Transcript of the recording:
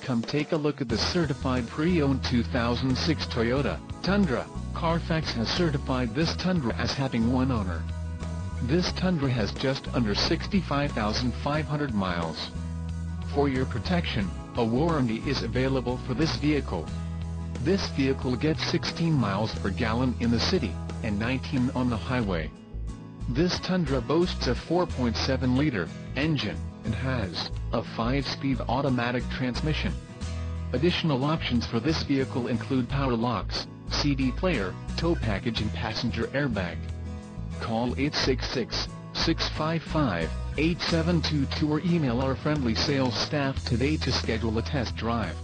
Come take a look at the certified pre-owned 2006 Toyota Tundra. Carfax has certified this Tundra as having one owner. This Tundra has just under 65,500 miles. For your protection, a warranty is available for this vehicle. This vehicle gets 16 miles per gallon in the city, and 19 on the highway. This Tundra boasts a 4.7-liter engine, and has a 5-speed automatic transmission. Additional options for this vehicle include power locks, CD player, tow package and passenger airbag. Call 866-655-8722 or email our friendly sales staff today to schedule a test drive.